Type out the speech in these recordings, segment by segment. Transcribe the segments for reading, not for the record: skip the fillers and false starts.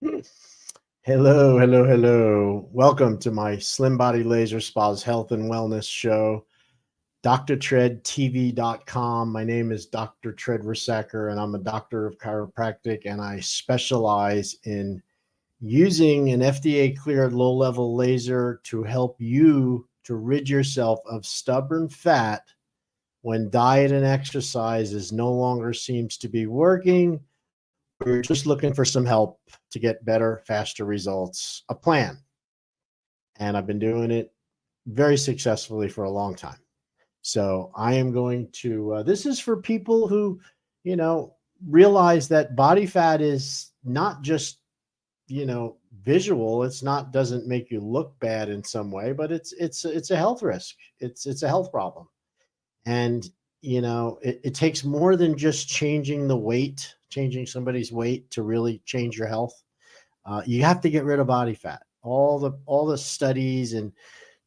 Hello, hello, hello. Welcome to my Slim Body Laser Spa's health and wellness show, DRTREDTV.com. My name is Dr. Tread Resacker, and I'm a doctor of chiropractic, and I specialize in using an FDA-cleared low-level laser to help you to rid yourself of stubborn fat when diet and exercise is no longer seems to be working, or you're just looking for some help to get better, faster results, a plan. And I've been doing it very successfully for a long time. So I am going to, this is for people who, you know, realize that body fat is not just, visual. It's not, doesn't make you look bad in some way, but it's a health risk. It's a health problem. And, it takes more than just changing the weight, changing somebody's weight to really change your health. You have to get rid of body fat. All the studies and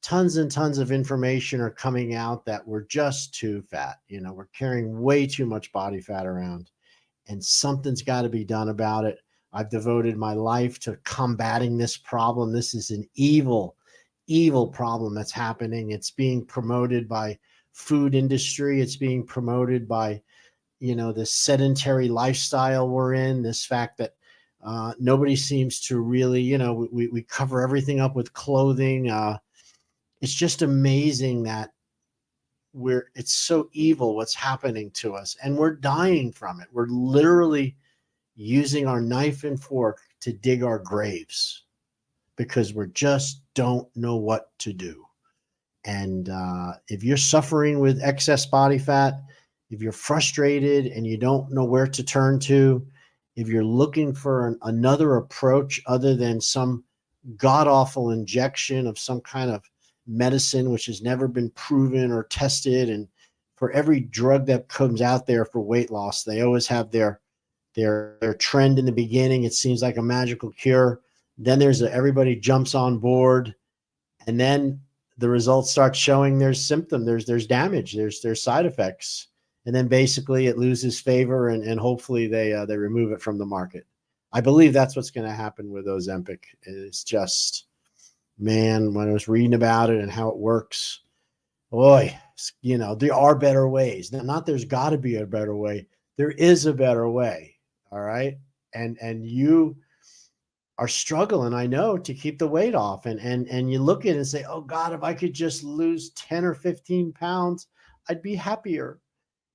tons of information are coming out that we're just too fat. We're carrying way too much body fat around, and something's got to be done about it. I've devoted my life to combating this problem. This is an evil, evil problem that's happening. It's being promoted by food industry. It's being promoted by, this sedentary lifestyle we're in, this fact that nobody seems to really, we cover everything up with clothing. It's just amazing that it's so evil what's happening to us, and we're dying from it. We're literally using our knife and fork to dig our graves because we just don't know what to do. And if you're suffering with excess body fat, if you're frustrated and you don't know where to turn to, if you're looking for another approach other than some god-awful injection of some kind of medicine which has never been proven or tested, and for every drug that comes out there for weight loss, they always have their trend in the beginning. It seems like a magical cure. Then everybody jumps on board, and then the results start showing there's symptom, there's damage, there's side effects, and then basically it loses favor, and hopefully they remove it from the market. I believe that's what's going to happen with Ozempic. It's just, man, when I was reading about it and how it works, boy, there are better ways. Not there's got to be a better way. There is a better way. All right. And you are struggling, I know, to keep the weight off. And you look at it and say, oh God, if I could just lose 10 or 15 pounds, I'd be happier.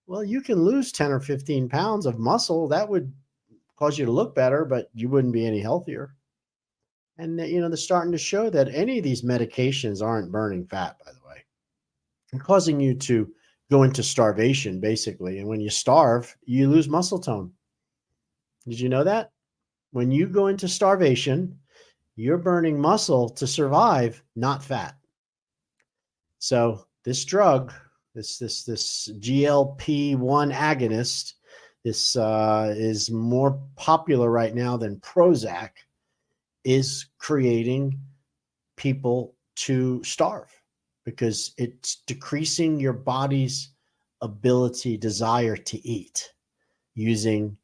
Well, you can lose 10 or 15 pounds of muscle. That would cause you to look better, but you wouldn't be any healthier. And, they're starting to show that any of these medications aren't burning fat, by the way. They're causing you to go into starvation, basically. And when you starve, you lose muscle tone. Did you know that? When you go into starvation, you're burning muscle to survive, not fat. So this drug, this GLP-1 agonist, this is more popular right now than Prozac, is creating people to starve because it's decreasing your body's desire to eat using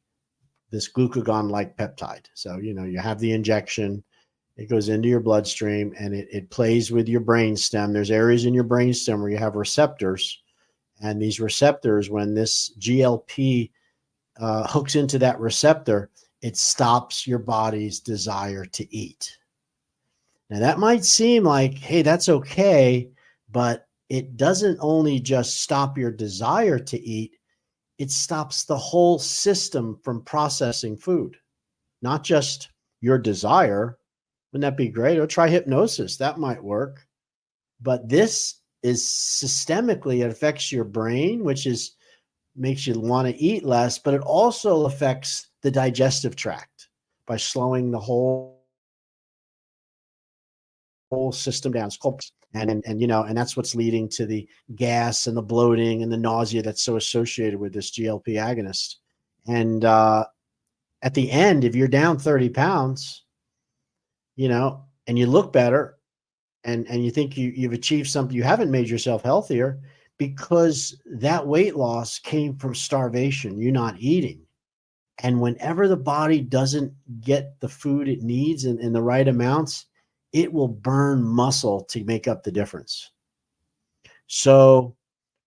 this glucagon-like peptide. So, you have the injection, it goes into your bloodstream, and it plays with your brainstem. There's areas in your brainstem where you have receptors, and these receptors, when this GLP hooks into that receptor, it stops your body's desire to eat. Now, that might seem like, hey, that's okay, but it doesn't only just stop your desire to eat, it stops the whole system from processing food, not just your desire. Wouldn't that be great? Or try hypnosis. That might work. But this is systemically, it affects your brain, which makes you want to eat less, but it also affects the digestive tract by slowing the whole system down. It's called, and that's what's leading to the gas and the bloating and the nausea that's so associated with this GLP agonist. And at the end, if you're down 30 pounds, and you look better, and you think you've achieved something, you haven't made yourself healthier, because that weight loss came from starvation, you not eating. And whenever the body doesn't get the food it needs in the right amounts, it will burn muscle to make up the difference. So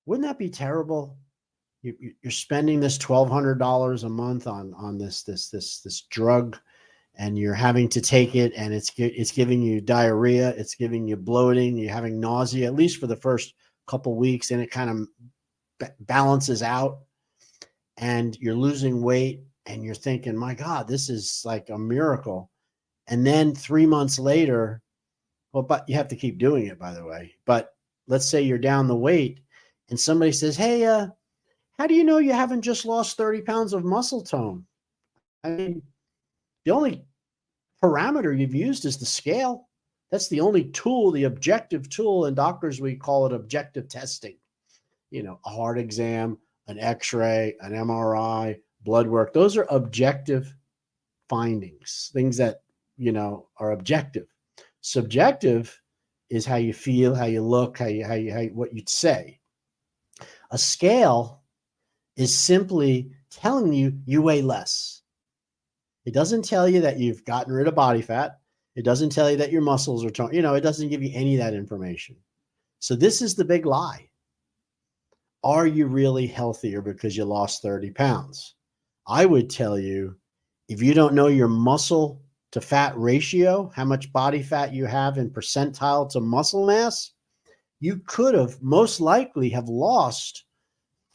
wouldn't that be terrible? You're spending this $1,200 a month on this drug, and you're having to take it, and it's giving you diarrhea, it's giving you bloating, you're having nausea, at least for the first couple weeks, and it kind of balances out, and you're losing weight, and you're thinking, my God, this is like a miracle. And then 3 months later, well, but you have to keep doing it, by the way. But let's say you're down the weight, and somebody says, hey, how do you know you haven't just lost 30 pounds of muscle tone? I mean, the only parameter you've used is the scale. That's the only tool, the objective tool. In doctors, we call it objective testing. You know, a heart exam, an x-ray, an MRI, blood work. Those are objective findings, things that, you know, are objective. Subjective is how you feel, how you look, how what you'd say. A scale is simply telling you you weigh less. It doesn't tell you that you've gotten rid of body fat. It doesn't tell you that your muscles are toned. You know, it doesn't give you any of that information. So this is the big lie. Are you really healthier because you lost 30 pounds? I would tell you, if you don't know your muscle to fat ratio, how much body fat you have in percentile to muscle mass, you could have most likely have lost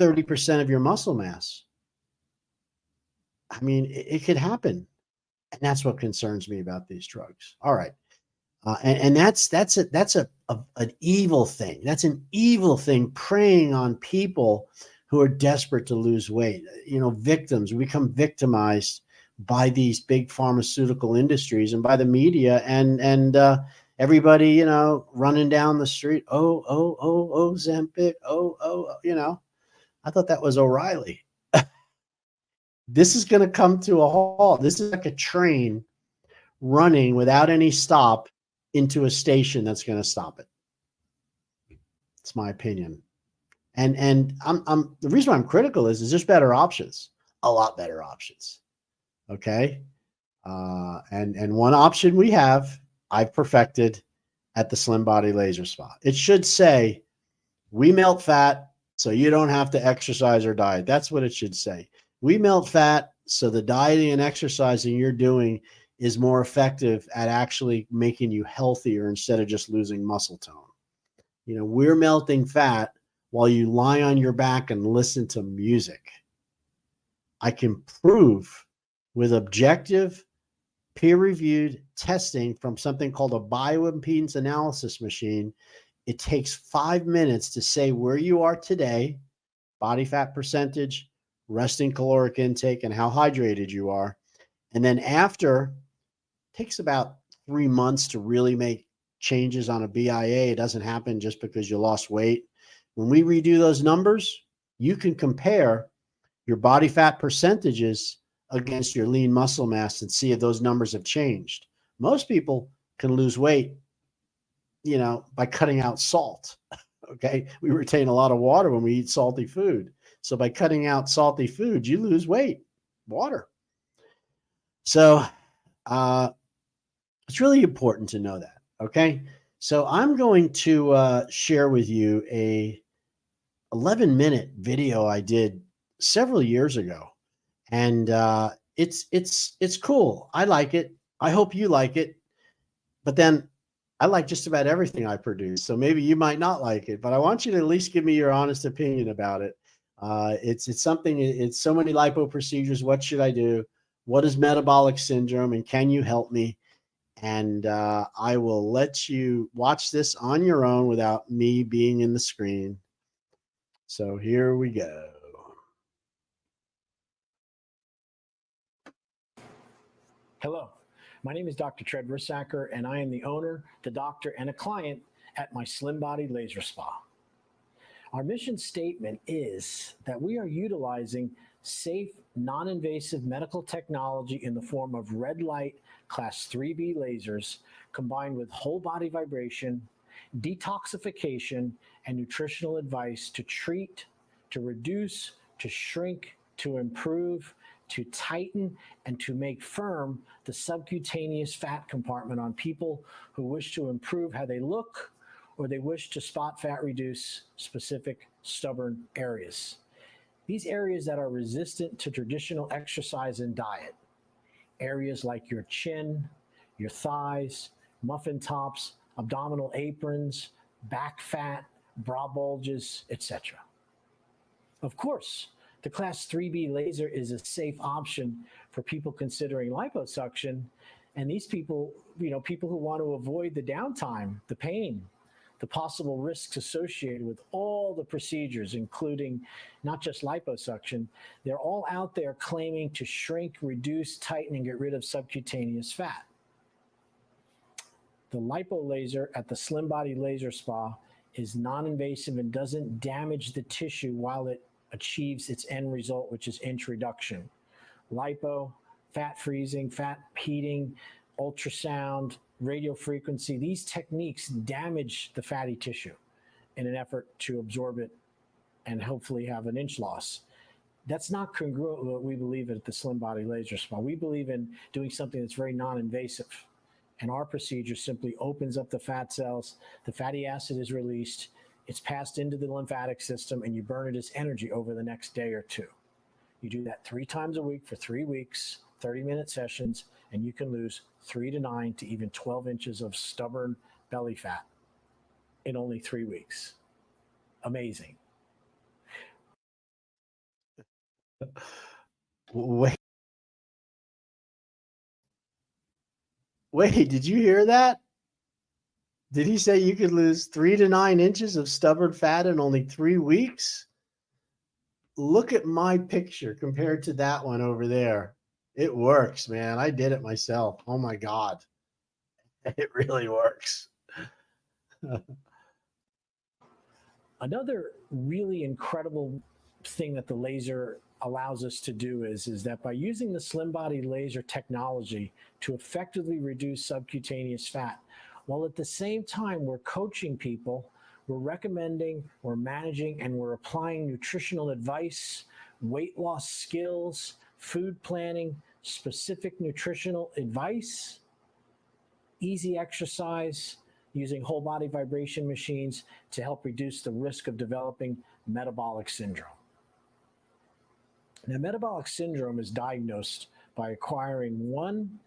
30% of your muscle mass. I mean, it could happen. And that's what concerns me about these drugs. All right. And that's an evil thing. That's an evil thing, preying on people who are desperate to lose weight. You know, victims. We become victimized by these big pharmaceutical industries and by the media, and everybody, you know, running down the street. Oh, Ozempic. Oh, you know. I thought that was O'Reilly. This is going to come to a halt. This is like a train running without any stop into a station that's going to stop it. It's my opinion. And I'm the reason why I'm critical is there's better options, a lot better options. Okay. And one option we have, I've perfected at the Slim Body Laser Spa. It should say, we melt fat so you don't have to exercise or diet. That's what it should say. We melt fat so the dieting and exercising you're doing is more effective at actually making you healthier instead of just losing muscle tone. You know, we're melting fat while you lie on your back and listen to music. I can prove with objective, peer-reviewed testing from something called a bioimpedance analysis machine. It takes 5 minutes to say where you are today, body fat percentage, resting caloric intake, and how hydrated you are. And then after, it takes about 3 months to really make changes on a BIA. It doesn't happen just because you lost weight. When we redo those numbers, you can compare your body fat percentages against your lean muscle mass and see if those numbers have changed. Most people can lose weight, you know, by cutting out salt. Okay. We retain a lot of water when we eat salty food. So by cutting out salty food, you lose weight, water. So it's really important to know that. Okay. So I'm going to share with you a 11-minute video I did several years ago. And it's cool. I like it. I hope you like it. But then I like just about everything I produce. So maybe you might not like it, but I want you to at least give me your honest opinion about it. It's something, it's so many lipo procedures. What should I do? What is metabolic syndrome? And can you help me? And I will let you watch this on your own without me being in the screen. So here we go. Hello, my name is Dr. Tred Rissacker, and I am the owner, the doctor, and a client at my Slim Body Laser Spa. Our mission statement is that we are utilizing safe, non-invasive medical technology in the form of red light class 3B lasers combined with whole body vibration, detoxification, and nutritional advice to treat, to reduce, to shrink, to improve, to tighten and to make firm the subcutaneous fat compartment on people who wish to improve how they look or they wish to spot fat reduce specific stubborn areas. These areas that are resistant to traditional exercise and diet, areas like your chin, your thighs, muffin tops, abdominal aprons, back fat, bra bulges, etc. Of course, the Class 3B laser is a safe option for people considering liposuction. And these people, people who want to avoid the downtime, the pain, the possible risks associated with all the procedures, including not just liposuction, they're all out there claiming to shrink, reduce, tighten, and get rid of subcutaneous fat. The lipo laser at the Slim Body Laser Spa is non-invasive and doesn't damage the tissue while it achieves its end result, which is inch reduction. Lipo, fat freezing, fat heating, ultrasound, radio frequency, these techniques damage the fatty tissue in an effort to absorb it and hopefully have an inch loss. That's not congruent with what we believe at the Slim Body Laser Spa. We believe in doing something that's very non-invasive. And our procedure simply opens up the fat cells, the fatty acid is released, it's passed into the lymphatic system, and you burn it as energy over the next day or two. You do that 3 times a week for 3 weeks, 30-minute sessions, and you can lose 3 to 9 to even 12 inches of stubborn belly fat in only 3 weeks. Amazing. Wait, did you hear that? Did he say you could lose 3 to 9 inches of stubborn fat in only 3 weeks? Look at my picture compared to that one over there. It works, man. I did it myself. Oh my God. It really works. Another really incredible thing that the laser allows us to do is that by using the Slim Body laser technology to effectively reduce subcutaneous fat, while at the same time we're coaching people, we're recommending, we're managing, and we're applying nutritional advice, weight loss skills, food planning, specific nutritional advice, easy exercise, using whole body vibration machines to help reduce the risk of developing metabolic syndrome. Now, metabolic syndrome is diagnosed by acquiring one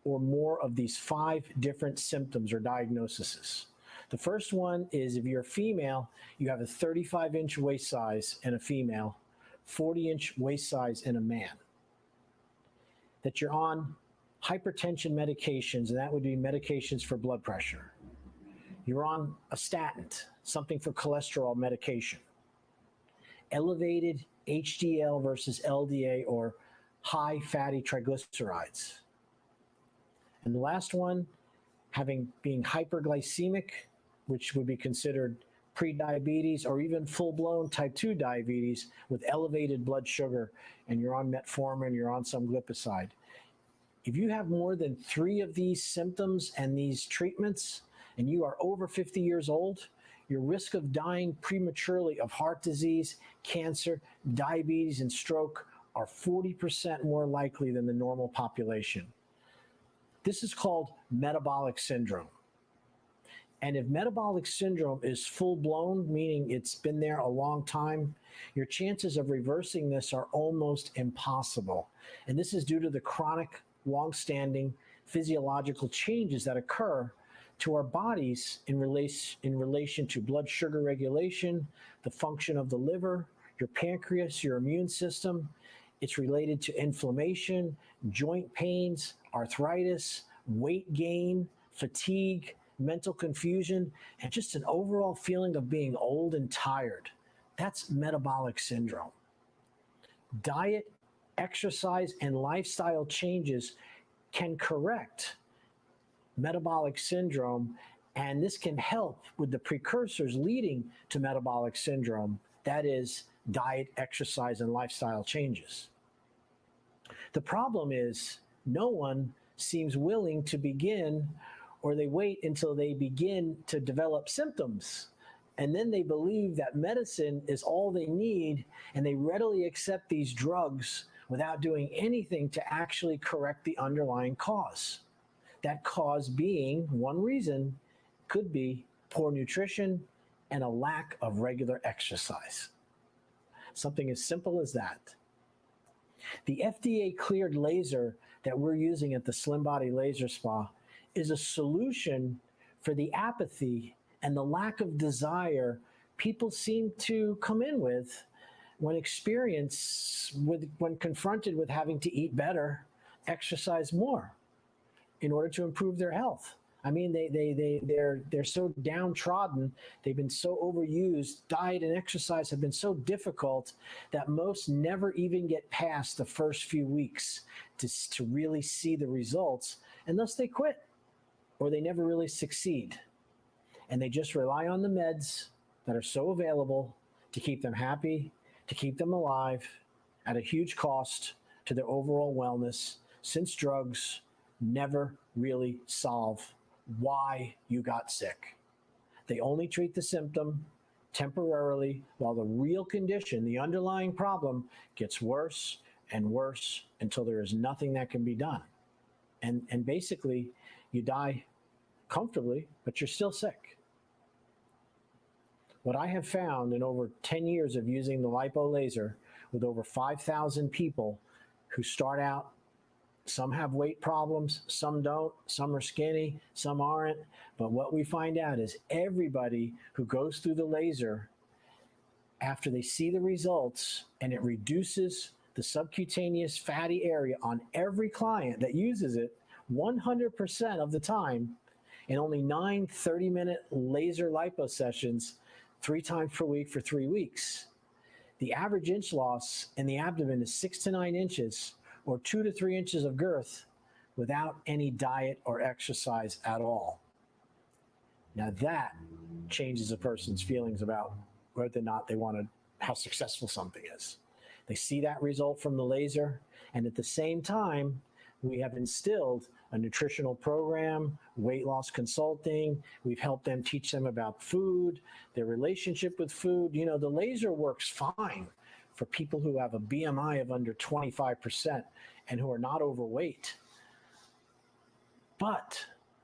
or more of these 5 different symptoms or diagnoses. The first one is if you're a female, you have a 35-inch waist size in a female, 40-inch waist size in a man. That you're on hypertension medications, and that would be medications for blood pressure. You're on a statin, something for cholesterol medication. Elevated HDL versus LDA or high fatty triglycerides. And the last one, being hyperglycemic, which would be considered pre-diabetes or even full-blown type 2 diabetes with elevated blood sugar, and you're on metformin, you're on some glipizide. If you have more than 3 of these symptoms and these treatments, and you are over 50 years old, your risk of dying prematurely of heart disease, cancer, diabetes, and stroke are 40% more likely than the normal population. This is called metabolic syndrome. And if metabolic syndrome is full-blown, meaning it's been there a long time, your chances of reversing this are almost impossible. And this is due to the chronic, long-standing physiological changes that occur to our bodies in relation to blood sugar regulation, the function of the liver, your pancreas, your immune system. It's related to inflammation, joint pains, arthritis, weight gain, fatigue, mental confusion, and just an overall feeling of being old and tired. That's metabolic syndrome. Diet, exercise, and lifestyle changes can correct metabolic syndrome, and this can help with the precursors leading to metabolic syndrome, that is, diet, exercise, and lifestyle changes. The problem is no one seems willing to begin, or they wait until they begin to develop symptoms, and then they believe that medicine is all they need, and they readily accept these drugs without doing anything to actually correct the underlying cause. That cause being, one reason could be poor nutrition and a lack of regular exercise. Something as simple as that. The FDA cleared laser that we're using at the Slim Body Laser Spa is a solution for the apathy and the lack of desire people seem to come in with when confronted with having to eat better, exercise more in order to improve their health. I mean, they're so downtrodden. They've been so overused. Diet and exercise have been so difficult that most never even get past the first few weeks to really see the results, and thus they quit or they never really succeed. And they just rely on the meds that are so available to keep them happy, to keep them alive at a huge cost to their overall wellness, since drugs never really solve why you got sick. They only treat the symptom temporarily while the real condition, the underlying problem, gets worse and worse until there is nothing that can be done. And basically, you die comfortably, but you're still sick. What I have found in over 10 years of using the lipo laser with over 5,000 people who start out, some have weight problems, some don't, some are skinny, some aren't. But what we find out is everybody who goes through the laser, after they see the results and it reduces the subcutaneous fatty area on every client that uses it 100% of the time in only 9 30-minute laser lipo sessions 3 times per week for 3 weeks. The average inch loss in the abdomen is 6 to 9 inches, or 2 to 3 inches of girth, without any diet or exercise at all. Now that changes a person's feelings about whether or not they want to, how successful something is. They see that result from the laser, and at the same time, we have instilled a nutritional program, weight loss consulting. We've helped them, teach them about food, their relationship with food. You know, the laser works fine for people who have a BMI of under 25% and who are not overweight. But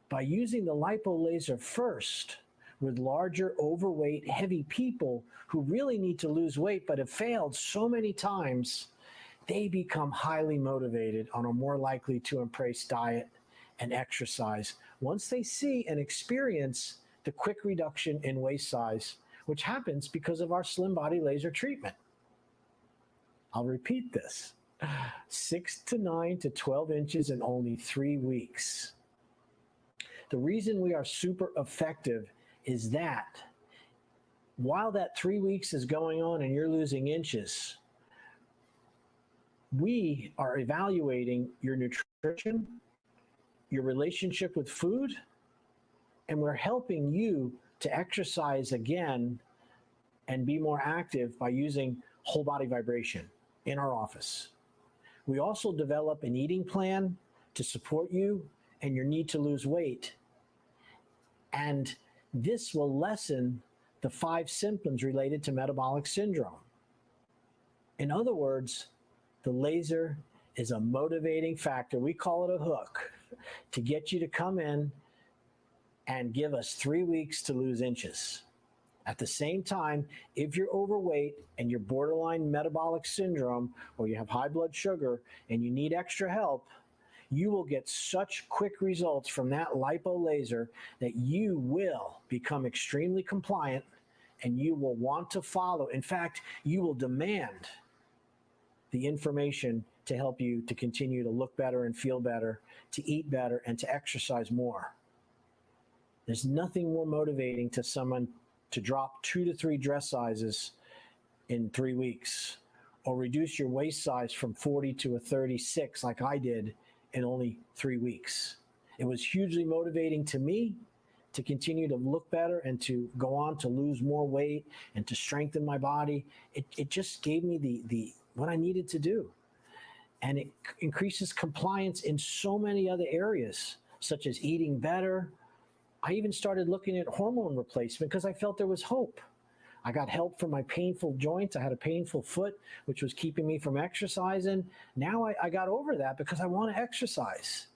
by using the lipo laser first with larger, overweight, heavy people who really need to lose weight but have failed so many times, they become highly motivated and are more likely to embrace diet and exercise once they see and experience the quick reduction in waist size, which happens because of our Slim Body Laser treatment. I'll repeat this: 6 to 9 to 12 inches in only 3 weeks. The reason we are super effective is that while that 3 weeks is going on and you're losing inches, we are evaluating your nutrition, your relationship with food, and we're helping you to exercise again and be more active by using whole body vibration in our office. We also develop an eating plan to support you and your need to lose weight. And this will lessen the 5 symptoms related to metabolic syndrome. In other words, the laser is a motivating factor. We call it a hook to get you to come in and give us 3 weeks to lose inches. At the same time, if you're overweight and you're borderline metabolic syndrome, or you have high blood sugar and you need extra help, you will get such quick results from that lipo laser that you will become extremely compliant and you will want to follow. In fact, you will demand the information to help you to continue to look better and feel better, to eat better, and to exercise more. There's nothing more motivating to someone to drop 2 to 3 dress sizes in 3 weeks, or reduce your waist size from 40 to a 36 like I did in only 3 weeks. It was hugely motivating to me to continue to look better and to go on to lose more weight and to strengthen my body. It just gave me the what I needed to do. And it increases compliance in so many other areas, such as eating better. I even started looking at hormone replacement because I felt there was hope. I got help from my painful joints. I had a painful foot, which was keeping me from exercising. Now I got over that because I want to exercise.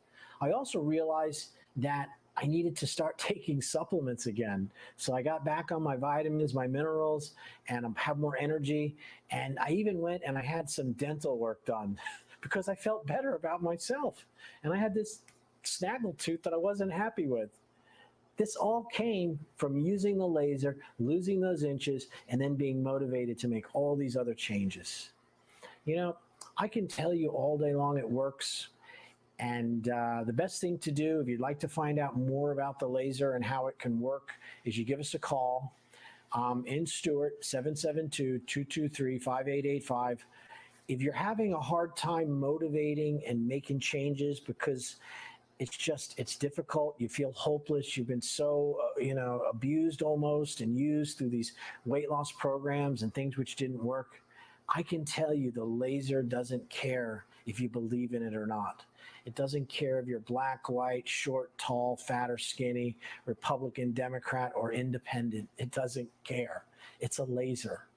I also realized that I needed to start taking supplements again. So I got back on my vitamins, my minerals, and I have more energy. And I even went and I had some dental work done because I felt better about myself. And I had this snaggle tooth that I wasn't happy with. This all came from using the laser, losing those inches, and then being motivated to make all these other changes. You know, I can tell you all day long it works. And the best thing to do, if you'd like to find out more about the laser and how it can work, is you give us a call in Stewart, 772-223-5885. If you're having a hard time motivating and making changes because it's difficult, you feel hopeless, you've been so abused almost and used through these weight loss programs and things which didn't work, I can tell you the laser doesn't care if you believe in it or not. It doesn't care if you're black, white, short, tall, fat or skinny, Republican, Democrat, or independent. It doesn't care. It's a laser.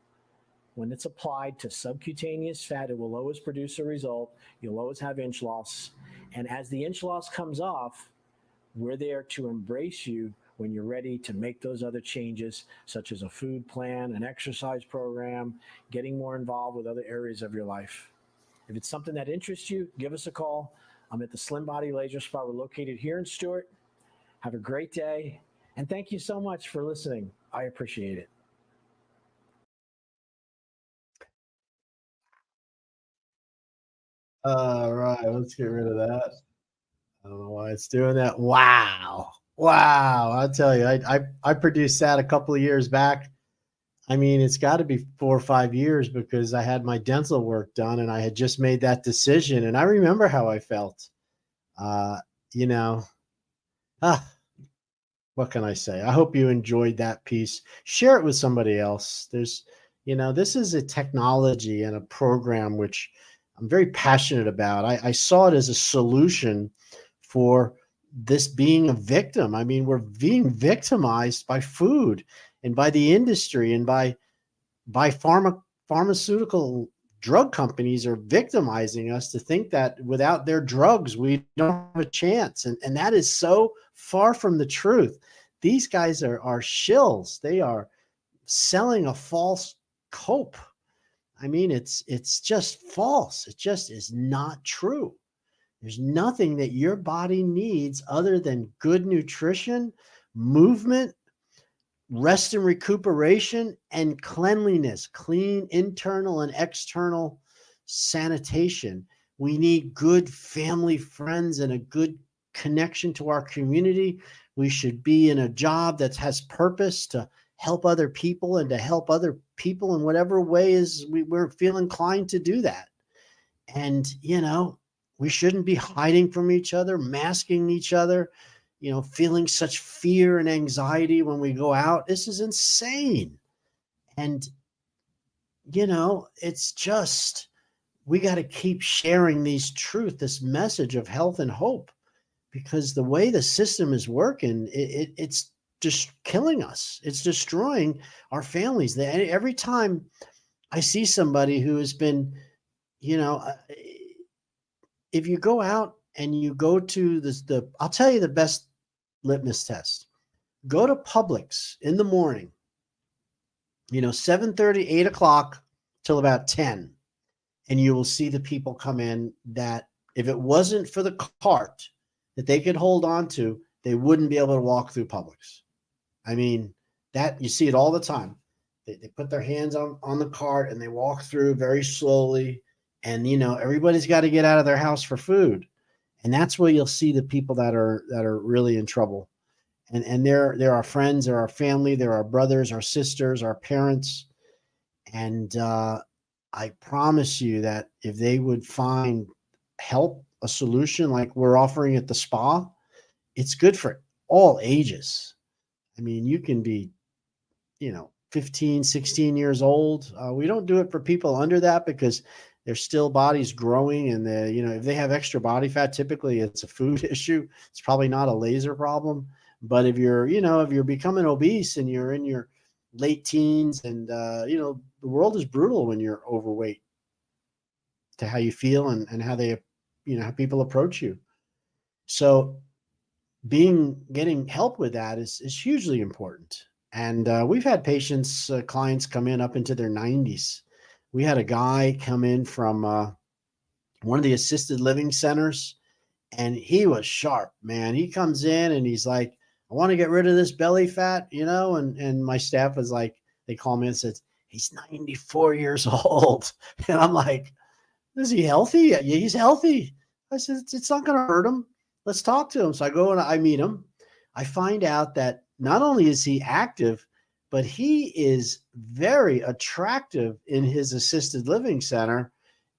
When it's applied to subcutaneous fat, it will always produce a result. You'll always have inch loss. And as the inch loss comes off, we're there to embrace you when you're ready to make those other changes, such as a food plan, an exercise program, getting more involved with other areas of your life. If it's something that interests you, give us a call. I'm at the Slim Body Laser Spa. We're located here in Stewart. Have a great day. And thank you so much for listening. I appreciate it. All right, let's get rid of that. I don't know why it's doing that. Wow. Wow. I'll tell you, I produced that a couple of years back. I mean, it's got to be 4 or 5 years because I had my dental work done and I had just made that decision. And I remember how I felt. Uh, you know, ah, what can I say? I hope you enjoyed that piece. Share it with somebody else. This is a technology and a program which I'm very passionate about. I saw it as a solution for this being a victim. I mean, we're being victimized by food and by the industry and by pharmaceutical drug companies are victimizing us to think that without their drugs, we don't have a chance. And that is so far from the truth. These guys are shills. They are selling a false hope. I mean, it's just false. It just is not true. There's nothing that your body needs other than good nutrition, movement, rest and recuperation, and cleanliness, clean internal and external sanitation. We need good family, friends, and a good connection to our community. We should be in a job that has purpose to help other people and to help other people in whatever way is we're feel inclined to do that. And, we shouldn't be hiding from each other, masking each other, feeling such fear and anxiety when we go out. This is insane. And, it's just, we got to keep sharing this message of health and hope, because the way the system is working, it's just killing us. It's destroying our families. Every time I see somebody who has been, if you go out and you go to I'll tell you the best litmus test. Go to Publix in the morning, 7:30, 8 o'clock till about 10. And you will see the people come in that if it wasn't for the cart that they could hold on to, they wouldn't be able to walk through Publix. I mean, that you see it all the time. They put their hands on the cart and they walk through very slowly. And, everybody's got to get out of their house for food. And that's where you'll see the people that are really in trouble. And they're our friends, they're our family, they're our brothers, our sisters, our parents. And I promise you that if they would find help, a solution like we're offering at the spa, it's good for all ages. I mean, you can be, 15, 16 years old. We don't do it for people under that because their still body's growing, and if they have extra body fat, typically it's a food issue. It's probably not a laser problem. But if you're becoming obese and you're in your late teens, and the world is brutal when you're overweight, to how you feel and how they, how people approach you. So getting help with that is hugely important. And we've had patients, clients come in up into their 90s. We had a guy come in from one of the assisted living centers, and he was sharp, man. He comes in and he's like, I want to get rid of this belly fat, and my staff was like, they call me and said, he's 94 years old. And I'm like, is he healthy? Yeah, he's healthy. I said, it's not going to hurt him. Let's talk to him. So I go and I meet him. I find out that not only is he active, but he is very attractive in his assisted living center.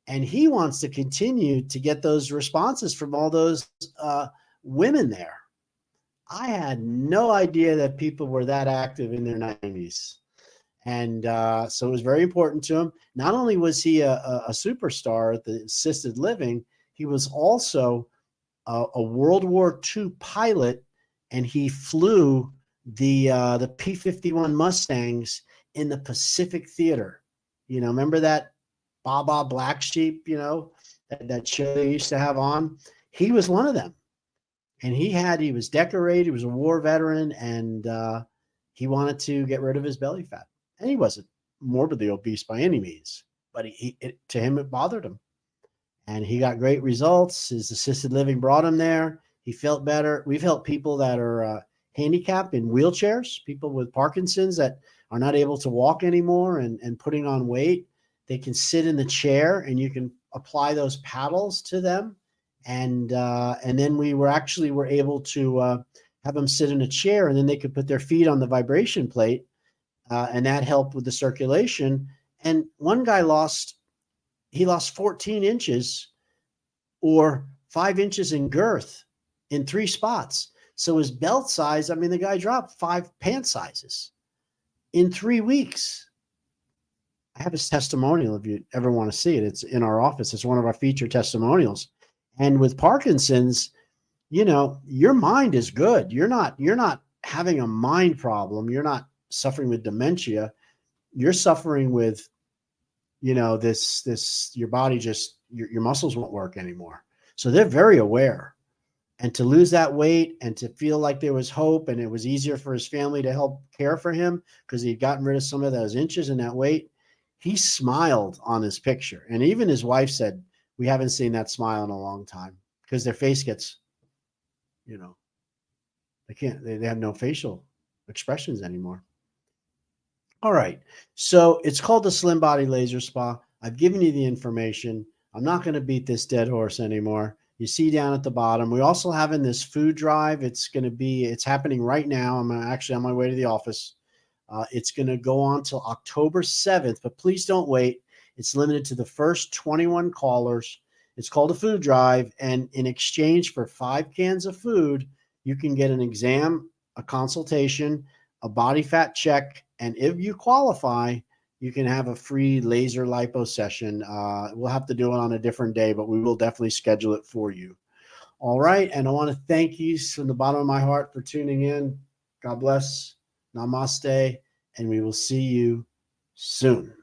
And he wants to continue to get those responses from all those women there. I had no idea that people were that active in their 90s. And so it was very important to him. Not only was he a superstar at the assisted living, he was also a World War II pilot, and he flew the P-51 Mustangs in the Pacific Theater. Remember that Baba Black Sheep, that show they used to have on? He was one of them. And he was decorated. He was a war veteran, and he wanted to get rid of his belly fat. And he wasn't morbidly obese by any means, but to him, it bothered him. And he got great results. His assisted living brought him there. He felt better. We've helped people that are handicapped in wheelchairs, people with Parkinson's that are not able to walk anymore and putting on weight. They can sit in the chair, and you can apply those paddles to them. And then we were able to have them sit in a chair, and then they could put their feet on the vibration plate, and that helped with the circulation. And one guy lost 14 inches or 5 inches in girth in 3 spots. So his belt size, the guy dropped 5 pant sizes in 3 weeks. I have his testimonial if you ever want to see it. It's in our office. It's one of our featured testimonials. And with Parkinson's, your mind is good. You're not having a mind problem. You're not suffering with dementia. You're suffering with, your body your muscles won't work anymore. So they're very aware. And to lose that weight and to feel like there was hope, and it was easier for his family to help care for him because he'd gotten rid of some of those inches and that weight, he smiled on his picture. And even his wife said, we haven't seen that smile in a long time, because their face gets, they have no facial expressions anymore. All right. So it's called the Slim Body Laser Spa. I've given you the information. I'm not going to beat this dead horse anymore. You see down at the bottom, we also have in this food drive. It's happening right now. I'm actually on my way to the office. It's going to go on till October 7th, but please don't wait. It's limited to the first 21 callers. It's called a food drive. And in exchange for 5 cans of food, you can get an exam, a consultation, a body fat check. And if you qualify, you can have a free laser lipo session. We'll have to do it on a different day, but we will definitely schedule it for you. All right. And I want to thank you from the bottom of my heart for tuning in. God bless. Namaste. And we will see you soon.